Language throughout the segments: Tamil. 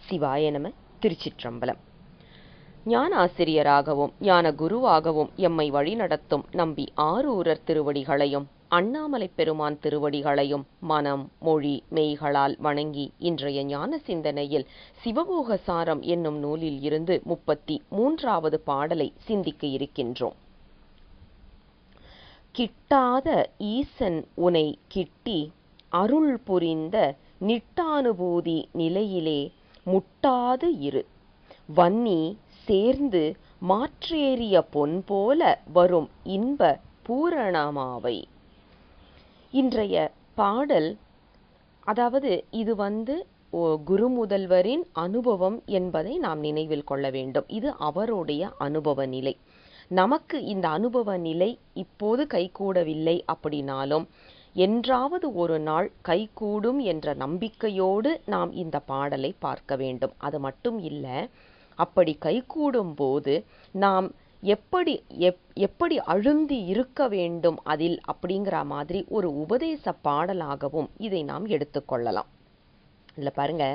சிவாய நம. திருச்சிற்றம்பலம். ஞான ஆசிரியராகவும் ஞான குருவாகவும் எம்மை வழிநடத்தும் நம்பி ஆரூரர் திருவடிகளையும் அண்ணாமலை பெருமான் திருவடிகளையும் மனம் மொழி மெய்களால் வணங்கி இன்றைய ஞான சிந்தனையில் சிவபோகசாரம் என்னும் நூலில் இருந்து 33வது பாடலை சிந்திக்க இருக்கின்றோம். கிட்டாத ஈசன் உனை கிட்டி அருள் புரிந்த நிட்டானுபூதி நிலையிலே முட்டாது இரு. வன்னி சேர்ந்து மாற்றேறிய பொன் போல வரும் இன்ப பூரணமாவை. இன்றைய பாடல், அதாவது இது குருமுதல்வரின் அனுபவம் என்பதை நாம் நினைவில் கொள்ள வேண்டும். இது அவருடைய அனுபவ நிலை. நமக்கு இந்த அனுபவ நிலை இப்போது கைகூடவில்லை அப்படின்னாலும் என்றாவது ஒரு நாள் கைகூடும் என்ற நம்பிக்கையோடு நாம் இந்த பாடலை பார்க்க வேண்டும். அது மட்டும் இல்லை, அப்படி கைகூடும் போது நாம் எப்படி அழுந்தி இருக்க வேண்டும் அதில் அப்படிங்கிற மாதிரி ஒரு உபதேச பாடலாகவும் இதை நாம் எடுத்துக்கொள்ளலாம். இதில் பாருங்க,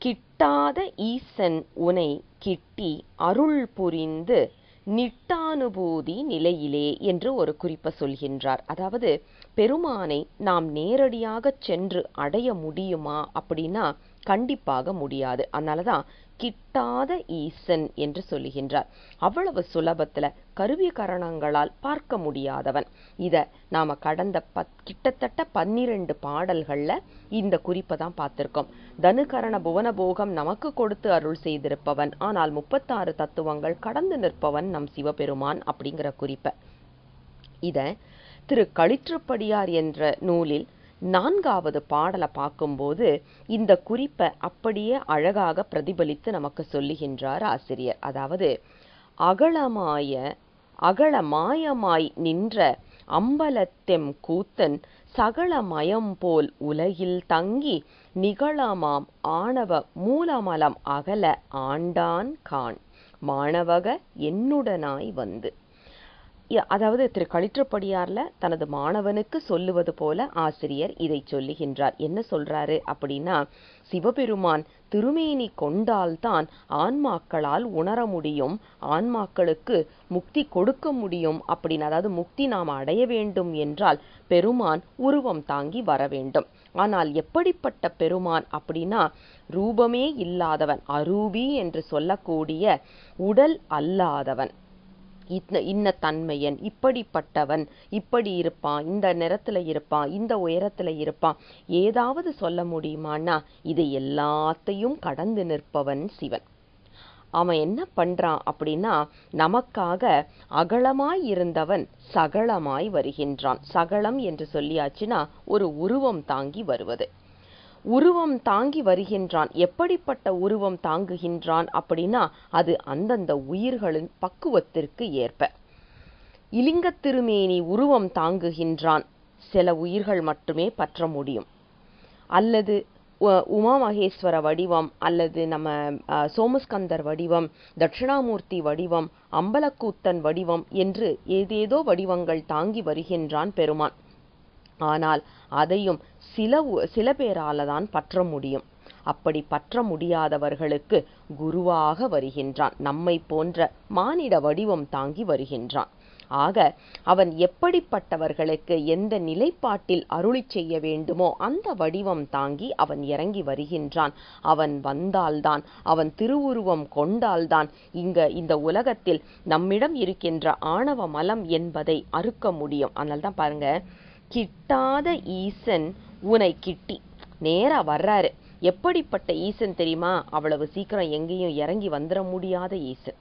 கிட்டாத ஈசன் உனை கிட்டி அருள் புரிந்து நிட்டானுபூதி நிலையிலே என்று ஒரு குறிப்பை சொல்கின்றார். அதாவது பெருமானை நாம் நேரடியாக சென்று அடைய முடியுமா அப்படின்னா கண்டிப்பாக முடியாது. அதனாலதான் கிட்டாத ஈசன் என்று சொல்லுகின்றார். அவ்வளவு சுலபத்துல கருவி கரணங்களால் பார்க்க முடியாதவன். இத நாம கடந்த கிட்டத்தட்ட 12 பாடல்கள்ல இந்த குறிப்பை தான் பார்த்திருக்கோம். தனுகரண புவனபோகம் நமக்கு கொடுத்து அருள் செய்திருப்பவன், ஆனால் 36 தத்துவங்கள் கடந்து நிற்பவன் நம் சிவபெருமான் அப்படிங்கிற குறிப்பை இத திரு களிற்றுப்படியார் என்ற நூலில் 4வது பாடலை பார்க்கும்போது இந்த குறிப்பை அப்படியே அழகாக பிரதிபலித்து நமக்கு சொல்லுகின்றார் ஆசிரியர். அதாவது அகலமாயமாய் நின்ற அம்பலத்தெம் கூத்தன் சகலமயம் போல் உலகில் தங்கி நிகழமாம் ஆணவ மூலமலம் அகல ஆண்டான் கான் மாணவக என்னுடனாய் வந்து. அதாவது திரு களிற்றுப்படியார்ல தனது மாணவனுக்கு சொல்லுவது போல ஆசிரியர் இதை சொல்லுகின்றார். என்ன சொல்றாரு அப்படின்னா, சிவபெருமான் திருமேனி கொண்டால்தான் ஆன்மாக்களால் உணர முடியும், ஆன்மாக்களுக்கு முக்தி கொடுக்க முடியும் அப்படின்னு. அதாவது முக்தி நாம் அடைய வேண்டும் என்றால் பெருமான் உருவம் தாங்கி வர வேண்டும். ஆனால் எப்படிப்பட்ட பெருமான் அப்படின்னா, ரூபமே இல்லாதவன், அரூபி என்று சொல்லக்கூடிய உடல் அல்லாதவன், இன்ன தன்மையன், இப்படிப்பட்டவன், இப்படி இருப்பான், இந்த நிறத்துல இருப்பான், இந்த உயரத்துல இருப்பான், ஏதாவது சொல்ல முடியுமான்னா இதை எல்லாத்தையும் கடந்து நிற்பவன் சிவன். அவன் என்ன பண்றான் அப்படின்னா, நமக்காக அகலமாய் இருந்தவன் சகலமாய் வருகின்றான். சகலம் என்று சொல்லியாச்சுன்னா ஒரு உருவம் தாங்கி வருவது. உருவம் தாங்கி வருகின்றான். எப்படிப்பட்ட உருவம் தாங்குகின்றான் அப்படின்னா, அது அந்தந்த உயிர்களின் பக்குவத்திற்கு ஏற்ப. இலிங்க திருமேனி உருவம் தாங்குகின்றான். சில உயிர்கள் மட்டுமே பற்ற முடியும். அல்லது உமா மகேஸ்வர வடிவம், அல்லது நம்ம சோமஸ்கந்தர் வடிவம், தட்சிணாமூர்த்தி வடிவம், அம்பலக்கூத்தன் வடிவம் என்று ஏதேதோ வடிவங்கள் தாங்கி வருகின்றான் பெருமான். ஆனால் அதையும் சில பேரால தான் பற்ற முடியும். அப்படி பற்ற முடியாதவர்களுக்கு குருவாக வருகின்றான். நம்மை போன்ற மானிட வடிவம் தாங்கி வருகின்றான். ஆக அவன் எப்படிப்பட்டவர்களுக்கு எந்த நிலைப்பாட்டில் அருளி செய்ய வேண்டுமோ அந்த வடிவம் தாங்கி அவன் இறங்கி வருகின்றான். அவன் வந்தால்தான், அவன் திருவுருவம் கொண்டால்தான் இந்த உலகத்தில் நம்மிடம் இருக்கின்ற ஆணவ மலம் என்பதை அறுக்க முடியும். அதனால்தான் பாருங்க, கிட்டாத ஈசன் உனை கிட்டி நேரா வர்றாரு. எப்படிப்பட்ட ஈசன் தெரியுமா? அவ்வளவு சீக்கிரம் எங்கேயும் இறங்கி வந்துட முடியாத ஈசன்.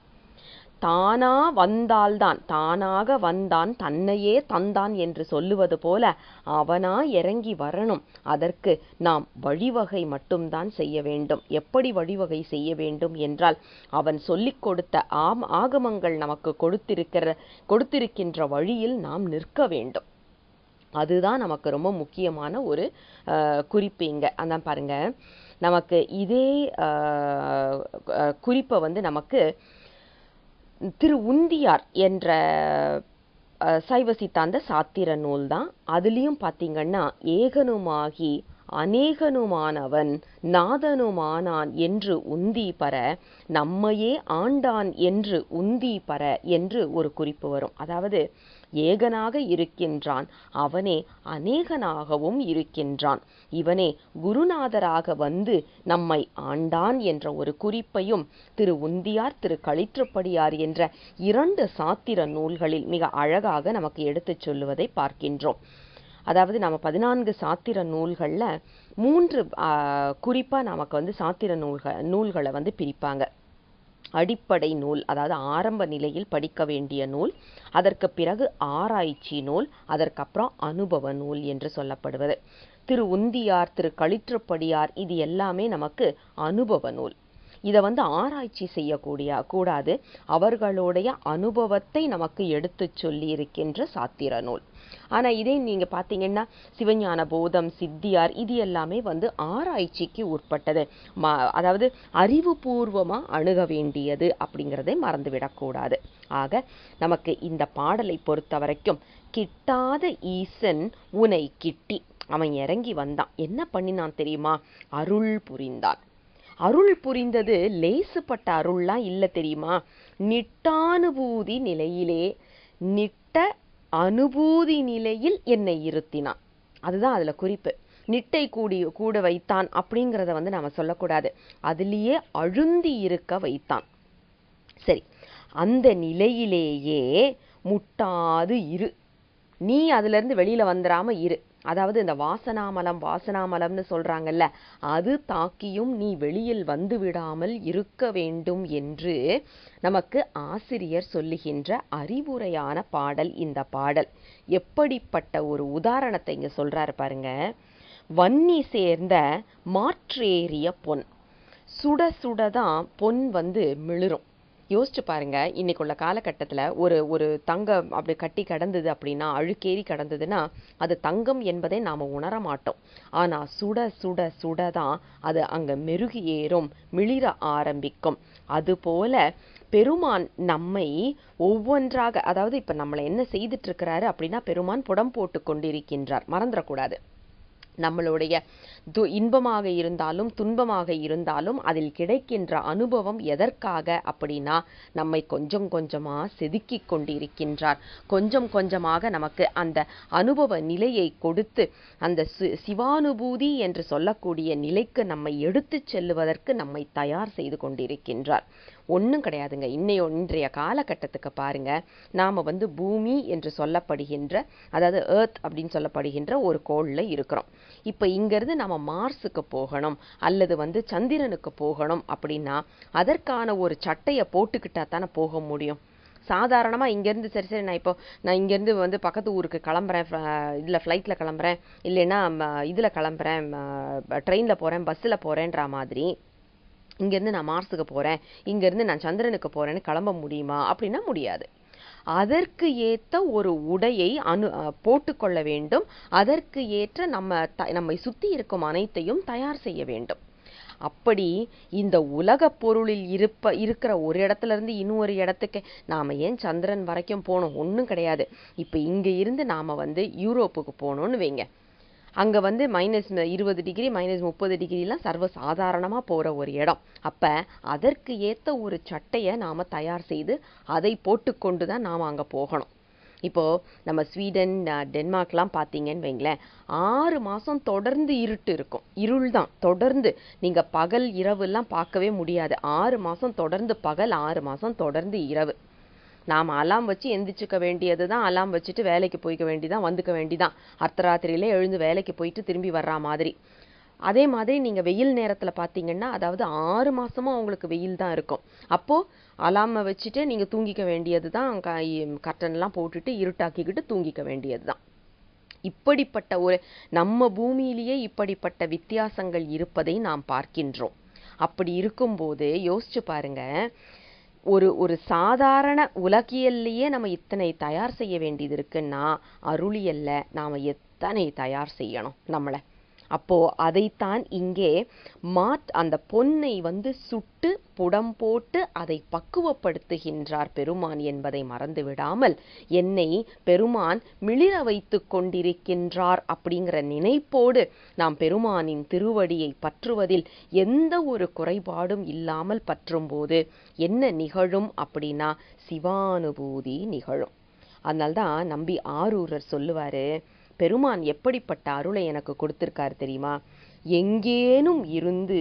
தானா வந்தால்தான், தானாக வந்தான், தன்னையே தந்தான் என்று சொல்லுவது போல அவனா இறங்கி வரணும். அதற்கு நாம் வழிவகை மட்டும்தான் செய்ய வேண்டும். எப்படி வழிவகை செய்ய வேண்டும் என்றால், அவன் சொல்லிக் கொடுத்த ஆகமங்கள் நமக்கு கொடுத்திருக்கின்ற வழியில் நாம் நிற்க வேண்டும். அதுதான் நமக்கு ரொம்ப முக்கியமான ஒரு குறிப்பு இங்க. அதான் பாருங்க, நமக்கு இதே குறிப்பை நமக்கு திரு உந்தியார் என்ற சைவ சித்தாந்த சாத்திர நூல் தான். அதுலேயும் பார்த்தீங்கன்னா, ஏகனுமாகி அநேகனுமானவன் நாதனுமானான் என்று உந்தி பர நம்மையே ஆண்டான் என்று உந்தி பர என்று ஒரு குறிப்பு வரும். அதாவது ஏகனாக இருக்கின்றான், அவனே அநேகனாகவும் இருக்கின்றான், இவனே குருநாதராக வந்து நம்மை ஆண்டான் என்ற ஒரு குறிப்பையும் திரு உந்தியார் திரு களிற்றுப்படியார் என்ற 2 சாத்திர நூல்களில் மிக அழகாக நமக்கு எடுத்துச் சொல்லுவதை பார்க்கின்றோம். அதாவது நம்ம 14 சாத்திர நூல்களில் 3 குறிப்பாக நமக்கு வந்து சாத்திர நூல்களை வந்து பிரிப்பாங்க. அடிப்படை நூல், அதாவது ஆரம்ப நிலையில் படிக்க வேண்டிய நூல், அதற்கு பிறகு ஆராய்ச்சி நூல், அதற்கப்புறம் அனுபவ நூல் என்று சொல்லப்படுவது. திரு உந்தியார் திரு களிற்றுப்படியார் இது எல்லாமே நமக்கு அனுபவ நூல். இதை வந்து ஆராய்ச்சி கூடாது, அவர்களுடைய அனுபவத்தை நமக்கு எடுத்து சொல்லி இருக்கின்ற சாத்திர நூல். ஆனால் இதே நீங்கள் பார்த்தீங்கன்னா சிவஞான போதம், சித்தியார் இது எல்லாமே வந்து ஆராய்ச்சிக்கு உட்பட்டது, அதாவது அறிவுபூர்வமாக அணுக வேண்டியது அப்படிங்கிறதை மறந்துவிடக்கூடாது. ஆக நமக்கு இந்த பாடலை பொறுத்த வரைக்கும் கிட்டாத ஈசன் உனை கிட்டி, அவன் இறங்கி வந்தான், என்ன பண்ணினான் தெரியுமா? அருள் புரிந்தான். அருள் புரிந்தது லேசுப்பட்ட அருள்லாம் இல்லை தெரியுமா? நிட்டானுபூதி நிலையிலே, நிட்ட அனுபூதி நிலையில் என்னை இருத்தினான். அதுதான் அதுல குறிப்பு. நிட்டை கூட வைத்தான் அப்படிங்கிறத வந்து நாம சொல்லக்கூடாது, அதுலேயே அழுந்தி இருக்க வைத்தான். சரி, அந்த நிலையிலேயே முட்டாது இரு, நீ அதுல இருந்து வெளியில வந்துடாம இரு. அதாவது இந்த வாசனாமலம்னு சொல்றாங்கல்ல, அது தாக்கியும் நீ வெளியில் வந்து விடாமல் இருக்க வேண்டும் என்று நமக்கு ஆசிரியர் சொல்லுகின்ற அறிவுரையான பாடல் இந்த பாடல். எப்படிப்பட்ட ஒரு உதாரணத்தை இங்க சொல்றாரு பாருங்க. வன்னி சேர்ந்த மாற்றேறிய பொன், சுட சுடதான் பொன் வந்து மிளிரும். யோசிச்சு பாருங்க, இன்னைக்குள்ள காலகட்டத்தில் ஒரு தங்கம் அப்படி கட்டி கிடந்தது அப்படின்னா, அழுக்கேறி கிடந்ததுன்னா அது தங்கம் என்பதை நாம் உணர மாட்டோம். ஆனால் சுட சுட சுடதான் அது அங்கே மெருகி ஏறும், மிளிர ஆரம்பிக்கும். அதுபோல பெருமான் நம்மை ஒவ்வொன்றாக, அதாவது இப்போ நம்மளை என்ன செய்துட்டு இருக்கிறாரு அப்படின்னா, பெருமான் புடம் போட்டு கொண்டிருக்கின்றார், மறந்துடக்கூடாது. நம்மளுடைய இன்பமாக இருந்தாலும் துன்பமாக இருந்தாலும் அதில் கிடைக்கின்ற அனுபவம் எதற்காக அப்படின்னா, நம்மை கொஞ்சம் கொஞ்சமாக செதுக்கி கொண்டிருக்கின்றார். கொஞ்சம் கொஞ்சமாக நமக்கு அந்த அனுபவ நிலையை கொடுத்து அந்த சிவானுபூதி என்று சொல்லக்கூடிய நிலைக்கு நம்மை எடுத்து செல்லுவதற்கு நம்மை தயார் செய்து கொண்டிருக்கின்றார். ஒன்றும் கிடையாதுங்க. இன்றைய காலகட்டத்துக்கு பாருங்க, நாம் வந்து பூமி என்று சொல்லப்படுகின்ற, அதாவது எர்த் அப்படின்னு சொல்லப்படுகின்ற ஒரு கோளில் இருக்கிறோம். இப்போ இங்கேருந்து நம்ம மார்ஸுக்கு போகணும் அல்லது வந்து சந்திரனுக்கு போகணும் அப்படின்னா அதற்கான ஒரு சட்டையை போட்டுக்கிட்டா தானே போக முடியும். சாதாரணமாக இங்கேருந்து சரி நான் இங்கேருந்து வந்து பக்கத்து ஊருக்கு கிளம்புறேன், இதில் ஃப்ளைட்டில் கிளம்புறேன், இல்லைன்னா இதில் கிளம்புறேன், ட்ரெயினில் போகிறேன், பஸ்ஸில் போகிறேன்ற மாதிரி இங்கேருந்து நான் மார்ஸுக்கு போகிறேன், இங்கேருந்து நான் சந்திரனுக்கு போகிறேன்னு கிளம்ப முடியுமா அப்படின்னா முடியாது. அதற்கு ஏற்ற ஒரு உடையை போட்டுக்கொள்ள வேண்டும். அதற்கு ஏற்ற நம்மை சுற்றி இருக்கும் அனைத்தையும் தயார் செய்ய வேண்டும். அப்படி இந்த உலக பொருளில் இருக்கிற ஒரு இடத்துல இருந்து இன்னொரு இடத்துக்கு நாம ஏன் சந்திரன் வரைக்கும் போகணும்? ஒன்றும் கிடையாது. இப்போ இங்க இருந்து நாம வந்து யூரோப்புக்கு போகணும்னு வைங்க, அங்கே வந்து -20 டிகிரி -30 டிகிரிலாம் சர்வ சாதாரணமாக போகிற ஒரு இடம். அப்போ அதற்கு ஏற்ற ஒரு சட்டையை நாம் தயார் செய்து அதை போட்டுக்கொண்டு தான் நாம் அங்கே போகணும். இப்போது நம்ம ஸ்வீடன், டென்மார்க்லாம் பார்த்தீங்கன்னு வைங்களேன், 6 மாதம் தொடர்ந்து இருட்டு இருக்கும், இருள் தான் தொடர்ந்து. நீங்கள் பகல் இரவுலாம் பார்க்கவே முடியாது. 6 மாதம் தொடர்ந்து பகல், 6 மாதம் தொடர்ந்து இரவு. நாம் அலாம் வச்சு எந்திரிச்சுக்க வேண்டியது தான், அலாம் வச்சுட்டு வேலைக்கு போய்க்க வேண்டிதான், வந்துக்க வேண்டிதான். அர்த்தராத்திரியிலே எழுந்து வேலைக்கு போயிட்டு திரும்பி வர்ற மாதிரி. அதே மாதிரி நீங்கள் வெயில் நேரத்தில் பார்த்தீங்கன்னா, அதாவது 6 மாதமும் அவங்களுக்கு வெயில் தான் இருக்கும். அப்போது அலாமை வச்சுட்டு நீங்கள் தூங்கிக்க வேண்டியது தான், கர்ட்டன்லாம் போட்டுட்டு இருட்டாக்கிக்கிட்டு தூங்கிக்க வேண்டியது தான். இப்படிப்பட்ட ஒரு நம்ம பூமியிலேயே இப்படிப்பட்ட வித்தியாசங்கள் இருப்பதை நாம் பார்க்கின்றோம். அப்படி இருக்கும்போது யோசிச்சு பாருங்க, ஒரு சாதாரண உலகியல்லையே நம்ம இத்தனை தயார் செய்ய வேண்டியது இருக்குன்னா, அருளியல்ல நாம் எத்தனை தயார் செய்யணும் நம்மளை. அப்போ அதைத்தான் இங்கே அந்த பொன்னை வந்து சுட்டு புடம் போட்டு அதை பக்குவப்படுத்துகின்றார் பெருமான் என்பதை மறந்துவிடாமல், என்னை பெருமான் மிளிர வைத்து கொண்டிருக்கின்றார் அப்படிங்கிற நினைப்போடு நாம் பெருமானின் திருவடியை பற்றுவதில் எந்த ஒரு குறைபாடும் இல்லாமல் பற்றும்போது என்ன நிகழும் அப்படின்னா சிவானுபூதி நிகழும். அதனால்தான் நம்பி ஆரூரர் சொல்லுவாரு, பெருமான் எப்படிப்பட்ட அருளை எனக்கு கொடுத்திருக்காரு தெரியுமா? எங்கேனும் இருந்து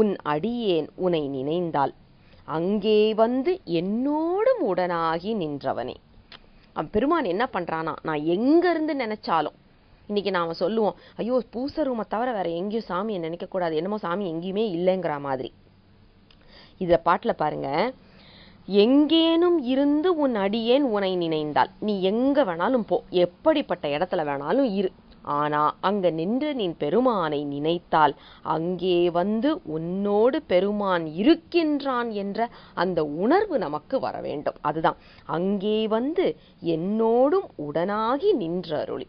உன் அடியேன் உனை நினைந்தால் அங்கே வந்து என்னோடும் உடனாகி நின்றவனே. பெருமான் என்ன பண்றானா, நான் எங்க இருந்து நினைச்சாலும், இன்னைக்கு நாம சொல்லுவோம், ஐயோ பூச ரூமை தவிர வேற எங்கேயும் சாமியை நினைக்க கூடாது, என்னமோ சாமி எங்கேயுமே இல்லைங்கிற மாதிரி. இத பாட்டுல பாருங்க, எங்கேனும் இருந்து உன் அடியேன் உனை நினைந்தால், நீ எங்க வேணாலும் போ, எப்படிப்பட்ட இடத்துல வேணாலும் இரு, ஆனா அங்க நின்று நீ பெருமானை நினைத்தால் அங்கே வந்து உன்னோடு பெருமான் இருக்கின்றான் என்ற அந்த உணர்வு நமக்கு வர வேண்டும். அதுதான் அங்கே வந்து என்னோடும் உடனாகி நின்ற அருளி.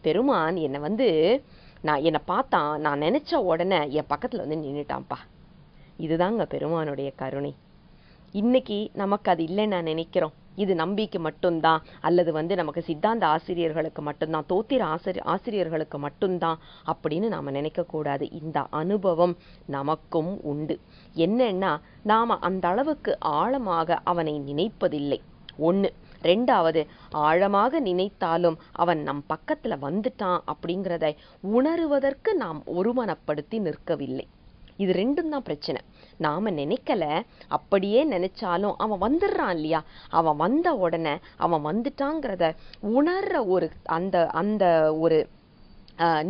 பெருமான் என்னை பார்த்தான், நான் நினைச்ச உடனே என் பக்கத்துல வந்து நின்னுட்டான்ப்பா. இதுதாங்க பெருமானுடைய கருணை. இன்னைக்கு நமக்கு அது இல்லைன்னு நான் நினைக்கிறோம். இது நம்பிக்கை மட்டும்தான், அல்லது நமக்கு சித்தாந்த ஆசிரியர்களுக்கு மட்டும்தான், தோத்திர ஆசிரியர்களுக்கு மட்டும்தான் அப்படின்னு நாம நினைக்க கூடாது. இந்த அனுபவம் நமக்கும் உண்டு. என்னன்னா, நாம அந்த அளவுக்கு ஆழமாக அவனை நினைப்பதில்லை. ஒண்ணு. ரெண்டாவது, ஆழமாக நினைத்தாலும் அவன் நம் பக்கத்துல வந்துட்டான் அப்படிங்கிறத உணருவதற்கு நாம் ஒருமனப்படுத்தி நிற்கவில்லை. இது ரெண்டும் தான் பிரச்சனை. நாம நினைக்கல, அப்படியே நினைச்சாலும் அவன் வந்துடுறான் இல்லையா? அவன் வந்த உடனே அவன் வந்துட்டாங்கிறத உணர்ற அந்த ஒரு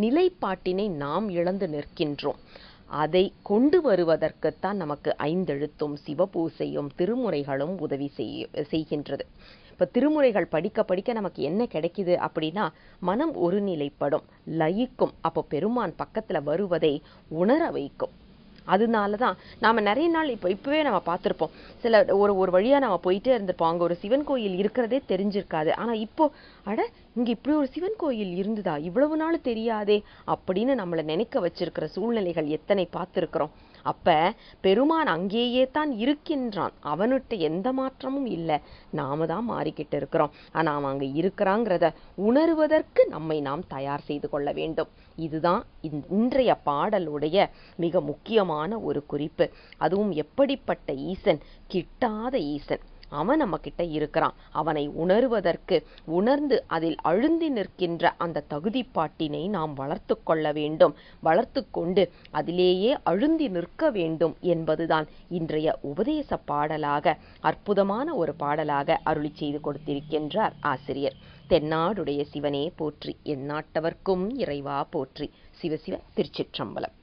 நிலைப்பாட்டினை நாம் இழந்து நிற்கின்றோம். அதை கொண்டு வருவதற்குத்தான் நமக்கு ஐந்தெழுத்தும் சிவபூசையும் திருமுறைகளும் உதவி செய்கின்றது. இப்ப திருமுறைகள் படிக்க படிக்க நமக்கு என்ன கிடைக்குது அப்படின்னா, மனம் ஒருநிலைப்படும், லயிக்கும். அப்போ பெருமான் பக்கத்துல வருவதை உணர வைக்கும். அதனாலதான் நாம நிறைய நாள் இப்பவே நம்ம பார்த்திருப்போம், சில ஒரு வழியா நம்ம போயிட்டே இருந்திருப்போம், அங்க ஒரு சிவன் கோயில் இருக்கிறதே தெரிஞ்சிருக்காது. ஆனா இப்போ அட இங்க இப்படி ஒரு சிவன் கோயில் இருந்ததா, இவ்வளவு நாள் தெரியாதே அப்படின்னு நம்மளை நினைக்க வச்சிருக்கிற சூழ்நிலைகள் எத்தனை பார்த்திருக்கிறோம். அப்ப பெருமான் அங்கேயே தான் இருக்கின்றான், அவனுட்ட எந்த மாற்றமும் இல்லை, நாம தான் மாறிக்கிட்டு இருக்கிறோம். ஆனா அவன் அங்க இருக்கிறாங்கிறத உணர்வதற்கு நம்மை நாம் தயார் செய்து கொள்ள வேண்டும். இதுதான் இன்றைய பாடலுடைய மிக முக்கியமான ஒரு குறிப்பு. அதுவும் எப்படிப்பட்ட ஈசன், கிட்டாத ஈசன், அவன் நம்ம கிட்ட இருக்கிறான். அவனை உணர்வதற்கு, உணர்ந்து அதில் அழுந்தி நிற்கின்ற அந்த தகுதிப்பாட்டினை நாம் வளர்த்து கொள்ள வேண்டும். வளர்த்து கொண்டு அதிலேயே அழுந்தி நிற்க வேண்டும் என்பதுதான் இன்றைய உபதேச பாடலாக, அற்புதமான ஒரு பாடலாக அருளி செய்து கொடுத்திருக்கின்றார் ஆசிரியர். தென்னாடுடைய சிவனே போற்றி, எந்நாட்டவர்க்கும் இறைவா போற்றி. சிவசிவ திருச்சிற்றம்பலம்.